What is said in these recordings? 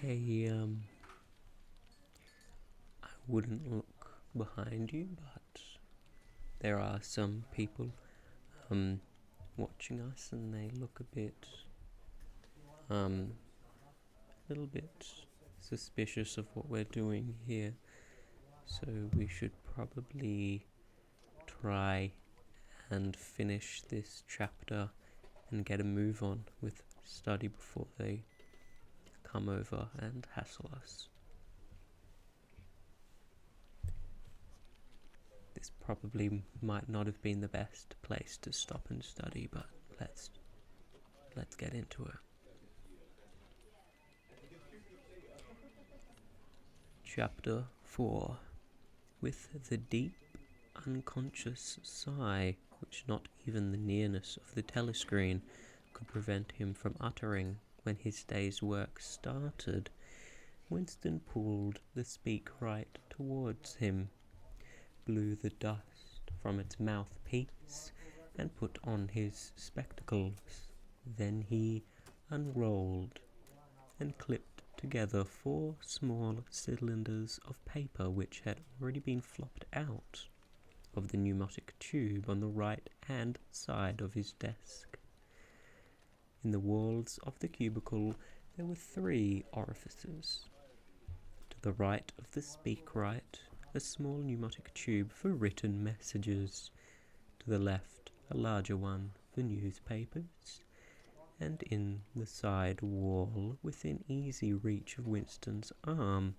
I wouldn't look behind you, but there are some people watching us, and they look a little bit suspicious of what we're doing here. So we should probably try and finish this chapter and get a move on with study before they come over and hassle us. This probably might not have been the best place to stop and study, but let's get into it. Chapter 4. With the deep, unconscious sigh which not even the nearness of the telescreen could prevent him from uttering when his day's work started, Winston pulled the speak right towards him, blew the dust from its mouthpiece, and put on his spectacles. Then he unrolled and clipped together 4 small cylinders of paper which had already been flopped out of the pneumatic tube on the right-hand side of his desk. In the walls of the cubicle there were 3 orifices. To the right of the speak right, a small pneumatic tube for written messages. To the left, a larger one for newspapers. And in the side wall, within easy reach of Winston's arm,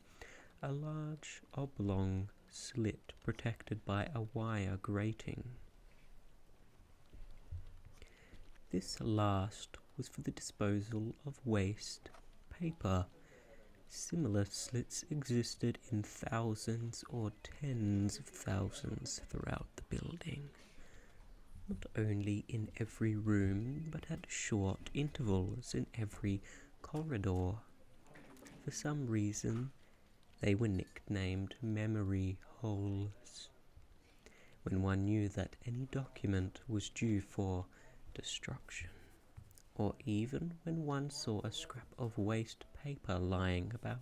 a large oblong slit protected by a wire grating. This last was for the disposal of waste paper. Similar slits existed in thousands or tens of thousands throughout the building, not only in every room, but at short intervals in every corridor. For some reason, they were nicknamed memory holes. When one knew that any document was due for destruction, or even when one saw a scrap of waste paper lying about,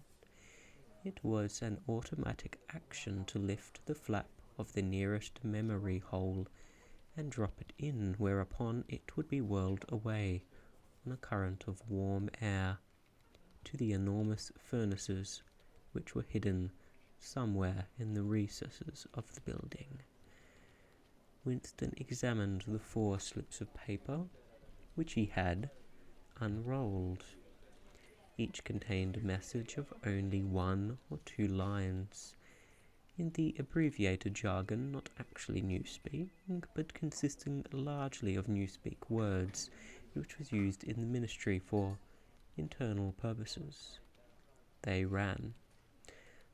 it was an automatic action to lift the flap of the nearest memory hole and drop it in, whereupon it would be whirled away on a current of warm air to the enormous furnaces which were hidden somewhere in the recesses of the building. Winston examined the 4 slips of paper, which he had unrolled. Each contained a message of only 1 or 2 lines, in the abbreviated jargon not actually newspeak, but consisting largely of newspeak words, which was used in the ministry for internal purposes. They ran: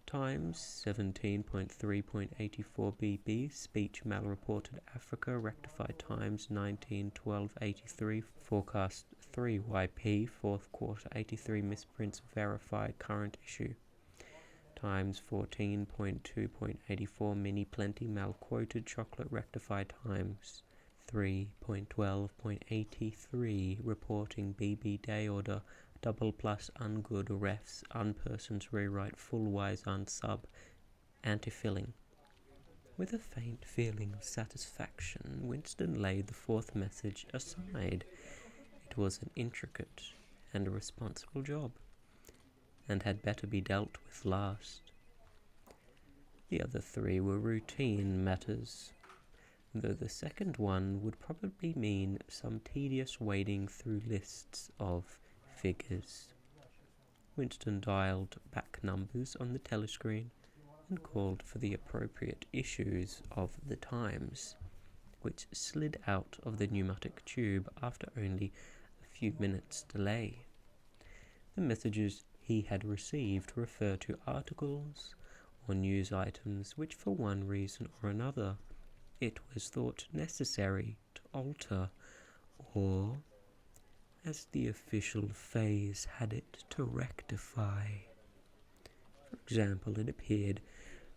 Times 17.3.84 BB, speech malreported Africa, rectified Times 1912.83, forecast 3 YP, 4th quarter 83, misprints verified, current issue. Times 14.2.84, mini plenty, malquoted, chocolate, rectified Times 3.12.83, reporting BB day order, double plus ungood refs, unpersons rewrite, full wise unsub, anti-filling. With a faint feeling of satisfaction, Winston laid the 4th message aside. It was an intricate and a responsible job, and had better be dealt with last. The other 3 were routine matters, though the second one would probably mean some tedious wading through lists of figures. Winston dialed back numbers on the telescreen and called for the appropriate issues of the Times, which slid out of the pneumatic tube after only a few minutes' delay. The messages he had received referred to articles or news items which, for one reason or another, it was thought necessary to alter, or, as the official phrase had it, to rectify. For example, it appeared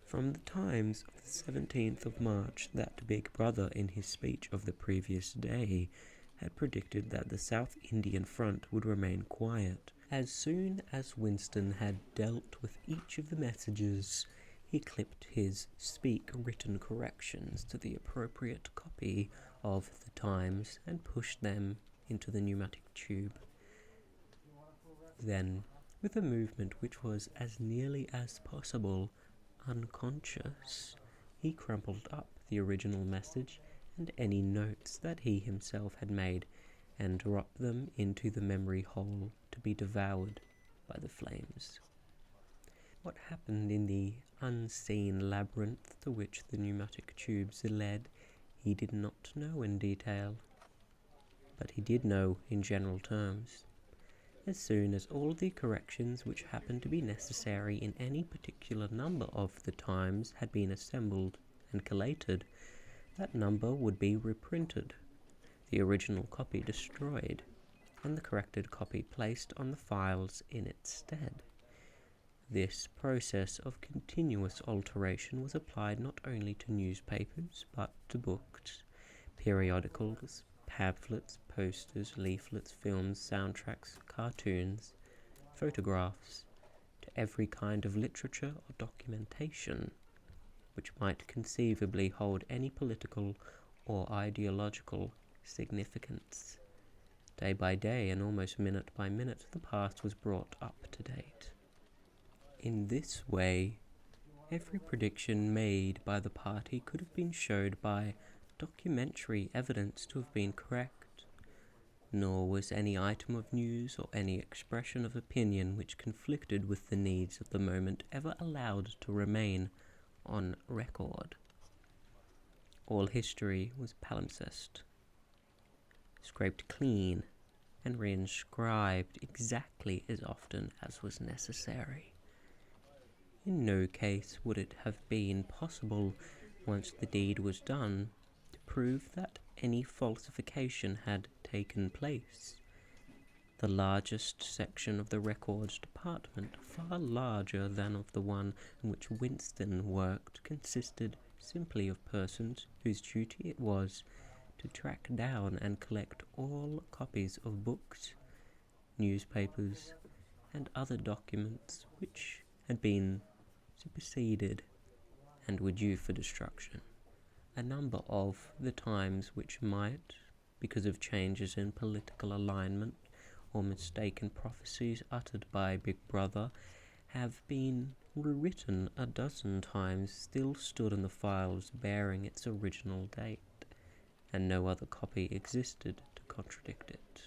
from the Times of the 17th of March that Big Brother, in his speech of the previous day, had predicted that the South Indian front would remain quiet As soon as Winston had dealt with each of the messages, he clipped his speak written corrections to the appropriate copy of the Times and pushed them into the pneumatic tube. Then, with a movement which was as nearly as possible unconscious, he crumpled up the original message and any notes that he himself had made and dropped them into the memory hole to be devoured by the flames. What happened in the unseen labyrinth to which the pneumatic tubes led, he did not know in detail, but he did know in general terms. As soon as all the corrections which happened to be necessary in any particular number of the Times had been assembled and collated, that number would be reprinted, the original copy destroyed, and the corrected copy placed on the files in its stead. This process of continuous alteration was applied not only to newspapers, but to books, periodicals, pamphlets, posters, leaflets, films, soundtracks, cartoons, photographs, to every kind of literature or documentation which might conceivably hold any political or ideological significance. Day by day and almost minute by minute, the past was brought up to date. In this way, every prediction made by the party could have been showed by documentary evidence to have been correct, nor was any item of news or any expression of opinion which conflicted with the needs of the moment ever allowed to remain on record. All history was palimpsest, scraped clean, and reinscribed exactly as often as was necessary. In no case would it have been possible, once the deed was done, to prove that any falsification had taken place. The largest section of the records department, far larger than of the one in which Winston worked, consisted simply of persons whose duty it was to track down and collect all copies of books, newspapers, and other documents which had been superseded and were due for destruction. A number of the Times which might, because of changes in political alignment or mistaken prophecies uttered by Big Brother, have been rewritten a dozen times, still stood in the files bearing its original date, and no other copy existed to contradict it.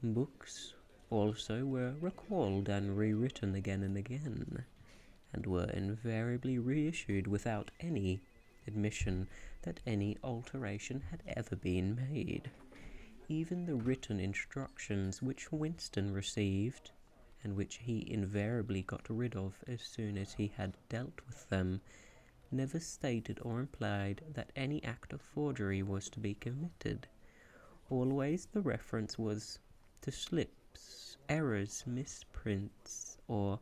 Books also were recalled and rewritten again and again, and were invariably reissued without any admission that any alteration had ever been made. Even the written instructions which Winston received, and which he invariably got rid of as soon as he had dealt with them, never stated or implied that any act of forgery was to be committed. Always the reference was to slips, errors, misprints, or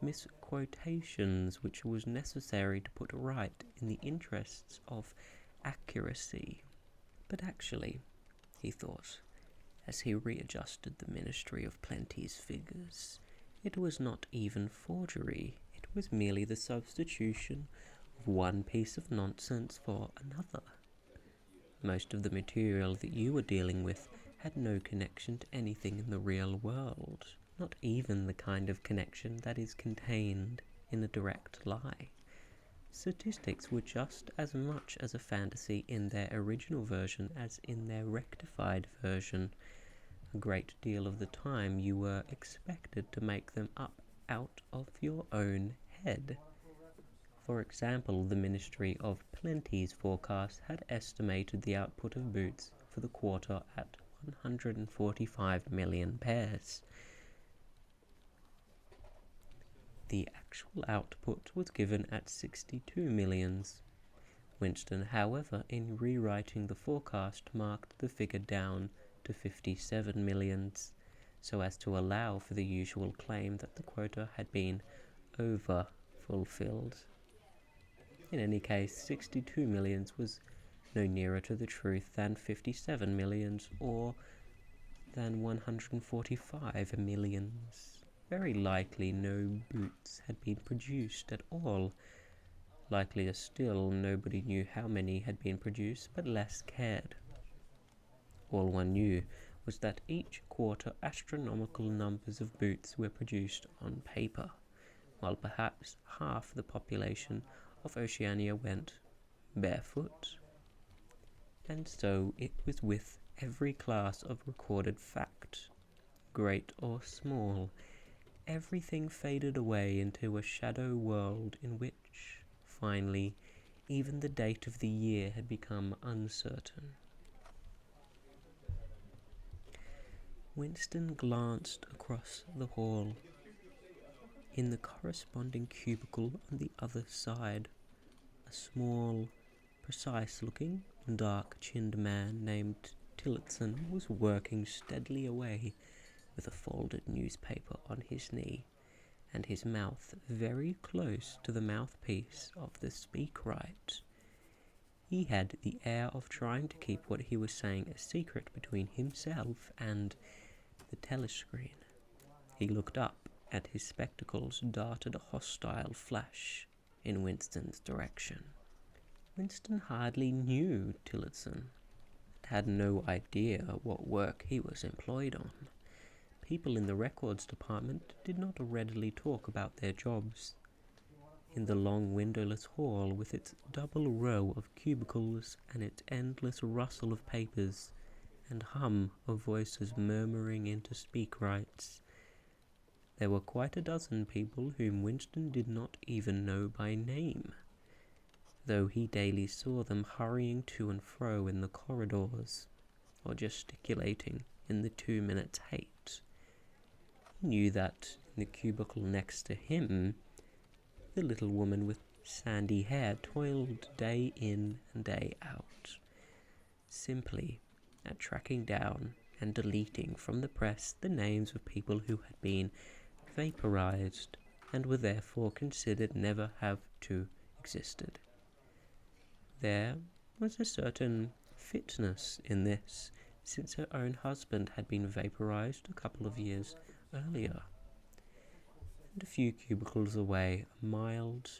misquotations which was necessary to put right in the interests of accuracy. But actually, he thought, as he readjusted the Ministry of Plenty's figures, it was not even forgery, it was merely the substitution of one piece of nonsense for another. Most of the material that you were dealing with had no connection to anything in the real world, not even the kind of connection that is contained in a direct lie. Statistics were just as much as a fantasy in their original version as in their rectified version. A great deal of the time you were expected to make them up out of your own head. For example, the Ministry of Plenty's forecast had estimated the output of boots for the quarter at 145 million pairs. The actual output was given at 62 millions. Winston, however, in rewriting the forecast, marked the figure down to 57 millions, so as to allow for the usual claim that the quota had been over-fulfilled. In any case, 62 millions was no nearer to the truth than 57 millions, or than 145 millions. Very likely no boots had been produced at all. Likelier still, nobody knew how many had been produced, but less cared. All one knew was that each quarter astronomical numbers of boots were produced on paper, while perhaps half the population of Oceania went barefoot. And so it was with every class of recorded fact, great or small. Everything faded away into a shadow world in which, finally, even the date of the year had become uncertain. Winston glanced across the hall. In the corresponding cubicle on the other side, a small, precise-looking, dark-chinned man named Tillotson was working steadily away with a folded newspaper on his knee, and his mouth very close to the mouthpiece of the speakwrite. He had the air of trying to keep what he was saying a secret between himself and the telescreen. He looked up, and his spectacles darted a hostile flash in Winston's direction. Winston hardly knew Tillotson, and had no idea what work he was employed on. People in the records department did not readily talk about their jobs. In the long windowless hall, with its double row of cubicles and its endless rustle of papers and hum of voices murmuring into speakwrites, there were quite a dozen people whom Winston did not even know by name, though he daily saw them hurrying to and fro in the corridors, or gesticulating in the 2 minutes hate. He knew that in the cubicle next to him, the little woman with sandy hair toiled day in and day out, simply at tracking down and deleting from the press the names of people who had been vaporized and were therefore considered never have to existed. There was a certain fitness in this, since her own husband had been vaporized a couple of years earlier. And a few cubicles away, a mild,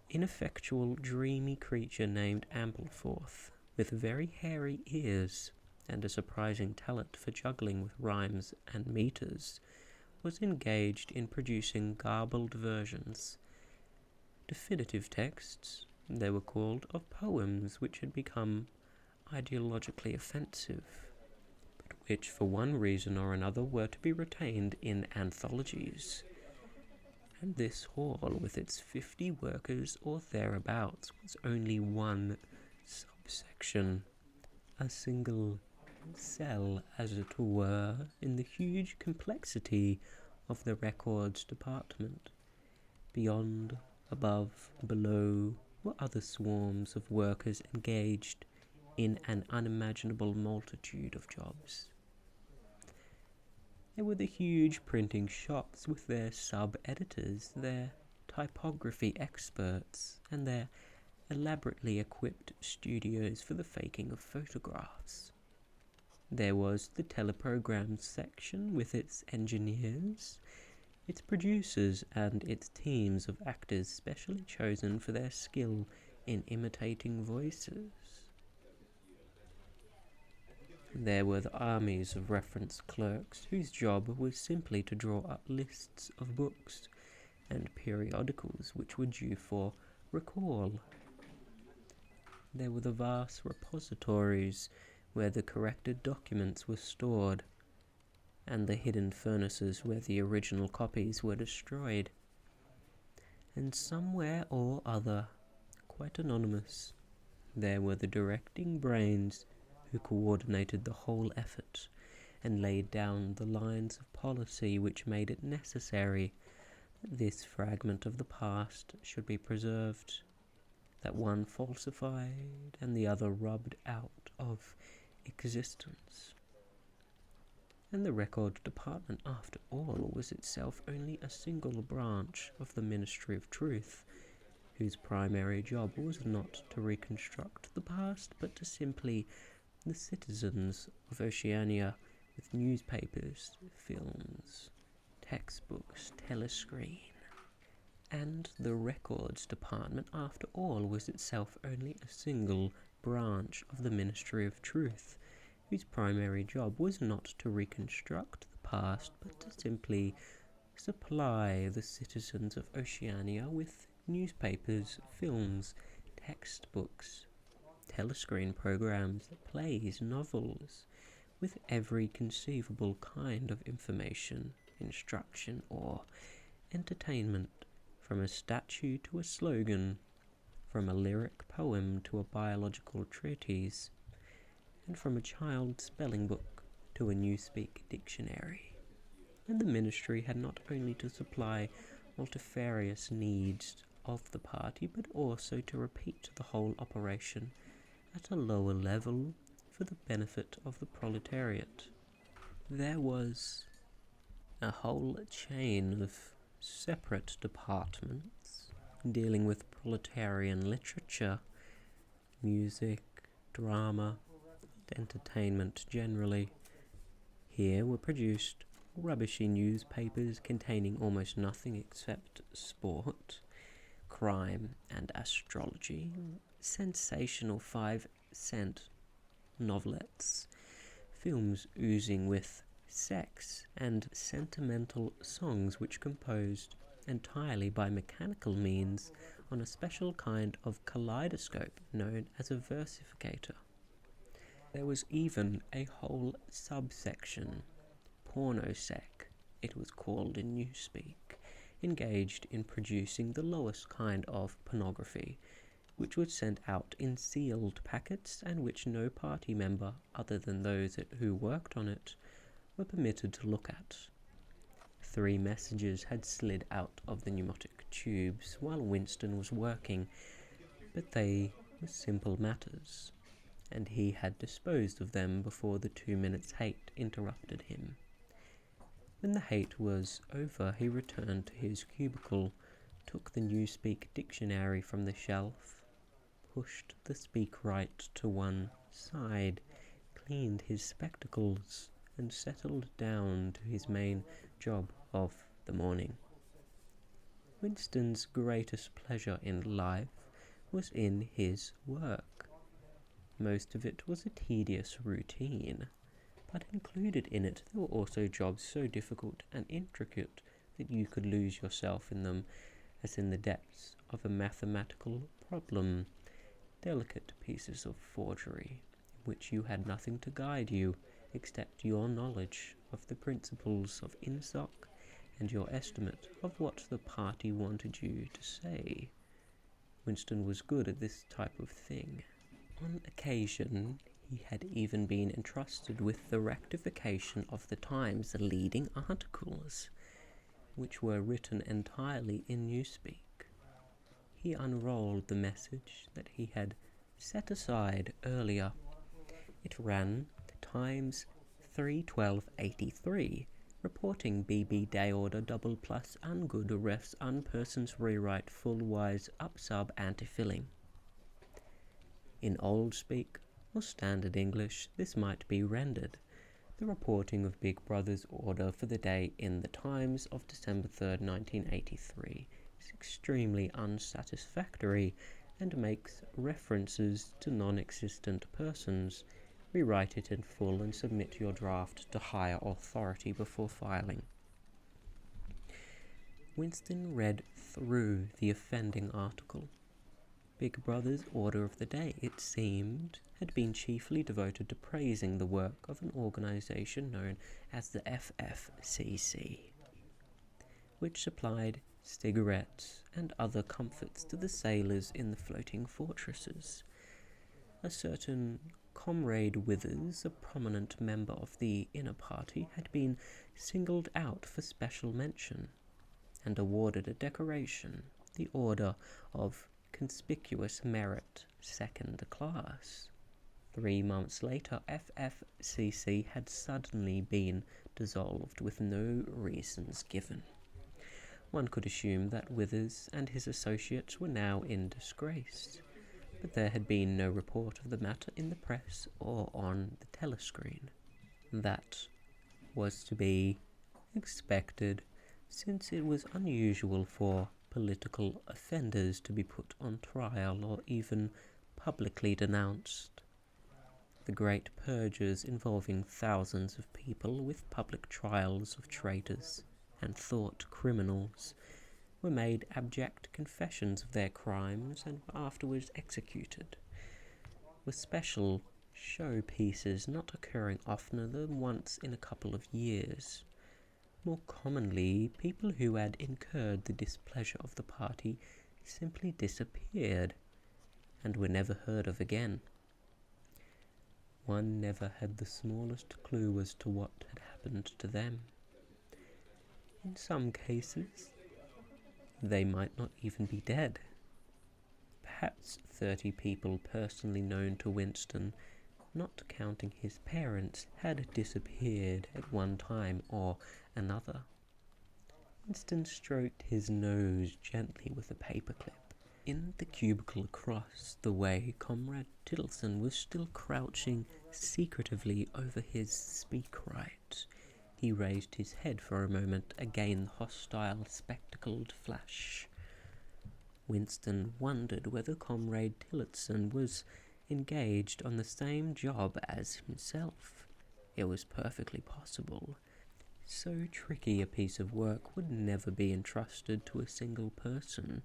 ineffectual, dreamy creature named Ampleforth, with very hairy ears and a surprising talent for juggling with rhymes and meters, was engaged in producing garbled versions, definitive texts, they were called, of poems which had become ideologically offensive, but which for one reason or another were to be retained in anthologies. And this hall, with its 50 workers or thereabouts, was only one subsection, a single cell, as it were, in the huge complexity of the records department. Beyond, above, below, were other swarms of workers engaged in an unimaginable multitude of jobs. There were the huge printing shops with their sub-editors, their typography experts, and their elaborately equipped studios for the faking of photographs. There was the teleprogram section with its engineers, its producers, and its teams of actors specially chosen for their skill in imitating voices. There were the armies of reference clerks whose job was simply to draw up lists of books and periodicals which were due for recall. There were the vast repositories where the corrected documents were stored, and the hidden furnaces where the original copies were destroyed. And somewhere or other, quite anonymous, there were the directing brains who coordinated the whole effort and laid down the lines of policy which made it necessary that this fragment of the past should be preserved, that one falsified and the other rubbed out of existence. And the record department, after all, was itself only a single branch of the Ministry of Truth, whose primary job was not to reconstruct the past, but to simply the citizens of Oceania with newspapers, films, textbooks, telescreen. And the records department, after all, was itself only a single branch of the Ministry of Truth, whose primary job was not to reconstruct the past, but to simply supply the citizens of Oceania with newspapers, films, textbooks, telescreen programs, plays, novels, with every conceivable kind of information, instruction, or entertainment, from a statue to a slogan, from a lyric poem to a biological treatise, and from a child's spelling book to a newspeak dictionary. And the ministry had not only to supply multifarious needs of the party, but also to repeat the whole operation at a lower level for the benefit of the proletariat. There was a whole chain of separate departments dealing with proletarian literature, music, drama, and entertainment generally. Here were produced rubbishy newspapers containing almost nothing except sport, crime, and astrology, sensational 5-cent novelettes, films oozing with sex, and sentimental songs which composed entirely by mechanical means on a special kind of kaleidoscope known as a versificator. There was even a whole subsection, pornosec, it was called in newspeak, engaged in producing the lowest kind of pornography, which was sent out in sealed packets and which no party member, other than those who worked on it, were permitted to look at. 3 messages had slid out of the pneumatic tubes while Winston was working, but they were simple matters, and he had disposed of them before the 2 minutes' hate interrupted him. When the hate was over, he returned to his cubicle, took the newspeak dictionary from the shelf, pushed the speak right to one side, cleaned his spectacles, and settled down to his main job of the morning. Winston's greatest pleasure in life was in his work. Most of it was a tedious routine, but included in it there were also jobs so difficult and intricate that you could lose yourself in them as in the depths of a mathematical problem, delicate pieces of forgery, in which you had nothing to guide you except your knowledge of the principles of INSOC and your estimate of what the party wanted you to say. Winston was good at this type of thing. On occasion, he had even been entrusted with the rectification of the Times' leading articles, which were written entirely in newspeak. He unrolled the message that he had set aside earlier. It ran, Times 3/12/83, reporting BB day order double plus ungood refs unpersons rewrite full wise up sub anti-filling. In old speak or standard English, this might be rendered: the reporting of Big Brother's order for the day in the Times of December 3rd, 1983 is extremely unsatisfactory and makes references to non-existent persons. Rewrite it in full and submit your draft to higher authority before filing. Winston read through the offending article. Big Brother's order of the day, it seemed, had been chiefly devoted to praising the work of an organization known as the FFCC, which supplied cigarettes and other comforts to the sailors in the floating fortresses. A certain Comrade Withers, a prominent member of the inner party, had been singled out for special mention and awarded a decoration, the Order of Conspicuous Merit, 2nd class. 3 months later, FFCC had suddenly been dissolved with no reasons given. One could assume that Withers and his associates were now in disgrace, but there had been no report of the matter in the press or on the telescreen. That was to be expected, since it was unusual for political offenders to be put on trial or even publicly denounced. The great purges involving thousands of people with public trials of traitors and thought criminals were made abject confessions of their crimes and were afterwards executed, with special showpieces not occurring oftener than once in a couple of years. More commonly, people who had incurred the displeasure of the party simply disappeared and were never heard of again. One never had the smallest clue as to what had happened to them. In some cases, they might not even be dead. Perhaps 30 people personally known to Winston, not counting his parents, had disappeared at one time or another. Winston stroked his nose gently with a paperclip. In the cubicle across the way, Comrade Tittleson was still crouching secretively over his speakwrite. He raised his head for a moment, again hostile, spectacled flash. Winston wondered whether Comrade Tillotson was engaged on the same job as himself. It was perfectly possible. So tricky a piece of work would never be entrusted to a single person.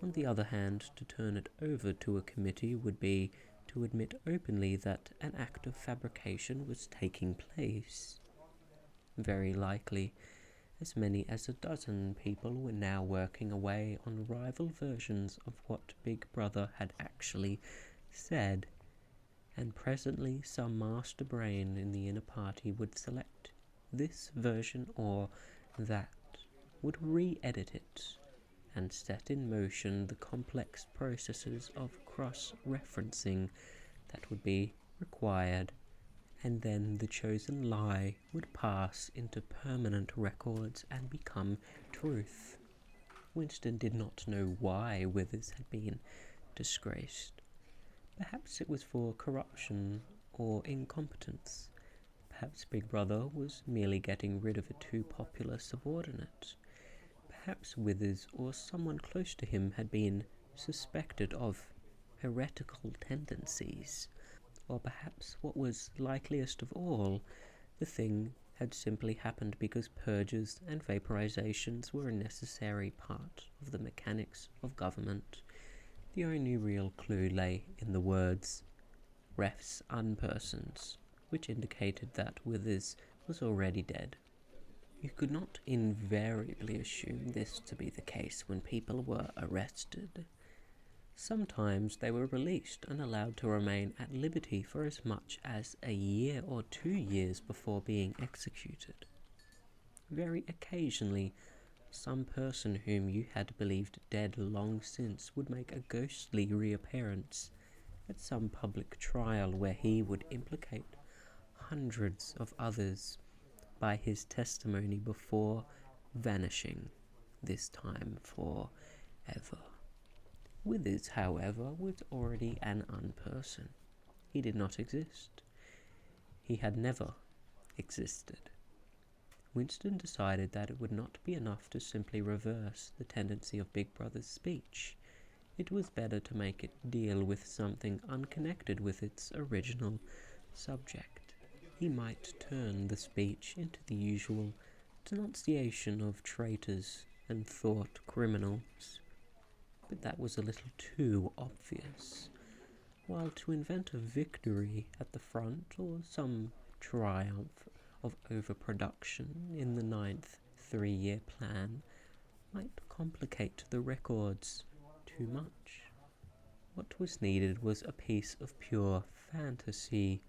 On the other hand, to turn it over to a committee would be to admit openly that an act of fabrication was taking place. Very likely, as many as a dozen people were now working away on rival versions of what Big Brother had actually said, and presently some master brain in the inner party would select this version or that, would re-edit it, and set in motion the complex processes of cross-referencing that would be required, and then the chosen lie would pass into permanent records and become truth. Winston did not know why Withers had been disgraced. Perhaps it was for corruption or incompetence. Perhaps Big Brother was merely getting rid of a too popular subordinate. Perhaps Withers or someone close to him had been suspected of heretical tendencies. Or perhaps, what was likeliest of all, the thing had simply happened because purges and vaporizations were a necessary part of the mechanics of government. The only real clue lay in the words refs unpersons, which indicated that Withers was already dead. You could not invariably assume this to be the case when people were arrested. Sometimes they were released and allowed to remain at liberty for as much as a year or 2 years before being executed. Very occasionally, some person whom you had believed dead long since would make a ghostly reappearance at some public trial where he would implicate hundreds of others by his testimony before vanishing, this time forever. Withers, however, was already an unperson. He did not exist. He had never existed. Winston decided that it would not be enough to simply reverse the tendency of Big Brother's speech. It was better to make it deal with something unconnected with its original subject. He might turn the speech into the usual denunciation of traitors and thought criminals. But that was a little too obvious. While to invent a victory at the front or some triumph of overproduction in the 9th 3-year plan might complicate the records too much. What was needed was a piece of pure fantasy.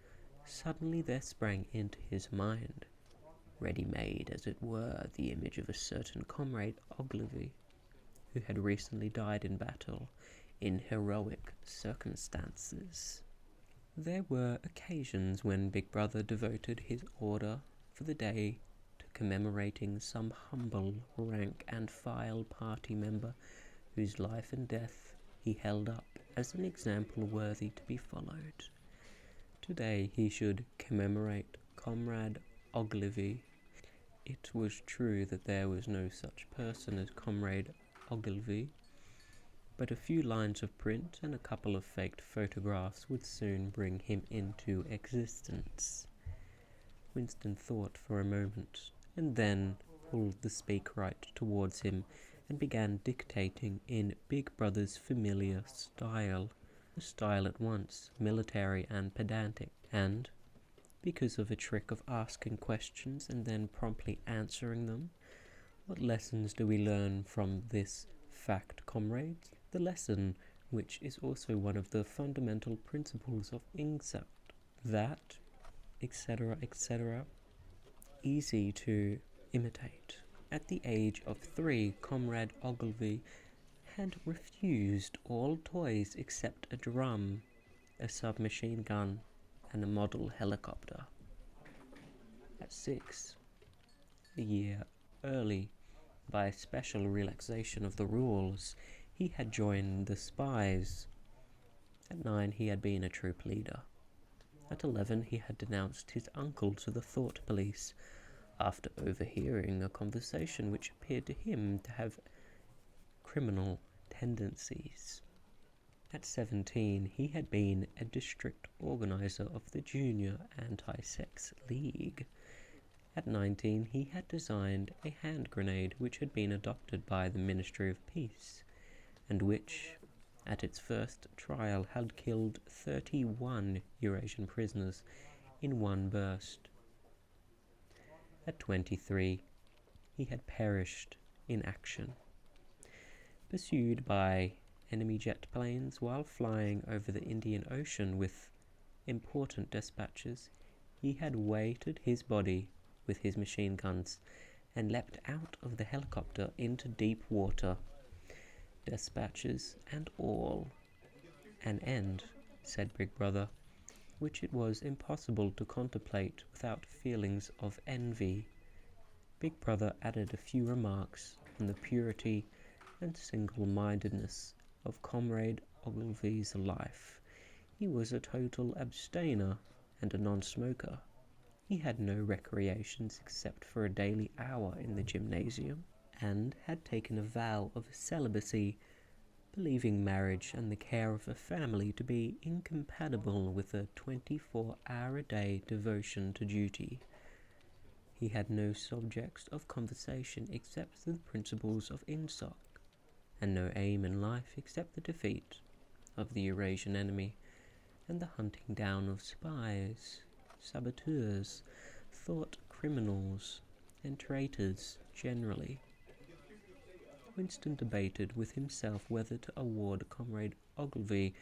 Suddenly there sprang into his mind, ready-made as it were, the image of a certain Comrade Ogilvy, who had recently died in battle in heroic circumstances. There were occasions when Big Brother devoted his order for the day to commemorating some humble rank-and-file party member whose life and death he held up as an example worthy to be followed. Today he should commemorate Comrade Ogilvy. It was true that there was no such person as Comrade Ogilvy, but a few lines of print and a couple of faked photographs would soon bring him into existence. Winston thought for a moment, and then pulled the speak right towards him and began dictating in Big Brother's familiar style, a style at once military and pedantic, and, because of a trick of asking questions and then promptly answering them, what lessons do we learn from this fact, comrades? The lesson, which is also one of the fundamental principles of Ingsoc, that, etc., etc., easy to imitate. At the age of 3, Comrade Ogilvy had refused all toys except a drum, a submachine gun, and a model helicopter. At 6, a year early, by a special relaxation of the rules, he had joined the spies. At 9, he had been a troop leader. At 11, he had denounced his uncle to the thought police, after overhearing a conversation which appeared to him to have criminal tendencies. At 17, he had been a district organizer of the Junior Anti-Sex League. At 19, he had designed a hand grenade which had been adopted by the Ministry of Peace, and which, at its first trial, had killed 31 Eurasian prisoners in one burst. At 23, he had perished in action. Pursued by enemy jet planes while flying over the Indian Ocean with important dispatches, he had weighted his body with his machine guns and leapt out of the helicopter into deep water. Dispatches and all. An end, said Big Brother, which it was impossible to contemplate without feelings of envy. Big Brother added a few remarks on the purity and single-mindedness of Comrade Ogilvy's life. He was a total abstainer and a non-smoker. He had no recreations except for a daily hour in the gymnasium, and had taken a vow of celibacy, believing marriage and the care of a family to be incompatible with a 24-hour-a-day devotion to duty. He had no subjects of conversation except the principles of Ingsoc, and no aim in life except the defeat of the Eurasian enemy and the hunting down of spies, saboteurs, thought criminals, and traitors generally. Winston debated with himself whether to award Comrade Ogilvy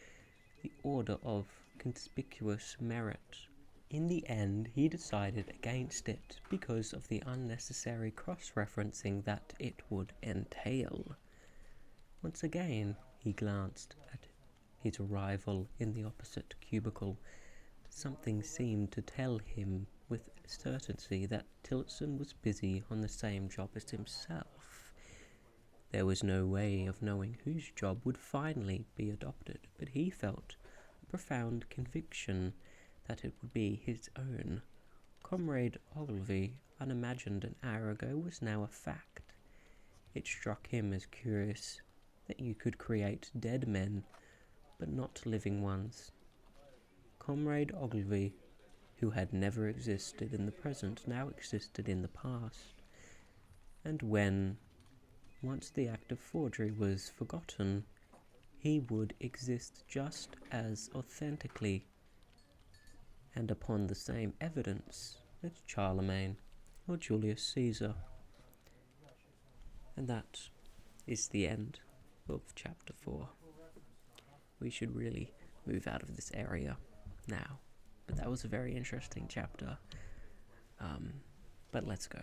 the Order of Conspicuous Merit. In the end, he decided against it because of the unnecessary cross-referencing that it would entail. Once again, he glanced at his rival in the opposite cubicle. Something seemed to tell him with certainty that Tillotson was busy on the same job as himself. There was no way of knowing whose job would finally be adopted, but he felt a profound conviction that it would be his own. Comrade Ogilvy, unimagined an hour ago, was now a fact. It struck him as curious that you could create dead men, but not living ones. Comrade Ogilvy, who had never existed in the present, now existed in the past. And when, once the act of forgery was forgotten, he would exist just as authentically and upon the same evidence as Charlemagne or Julius Caesar. And that is the end of chapter 4. We should really move out of this area now, but that was a very interesting chapter. But let's go.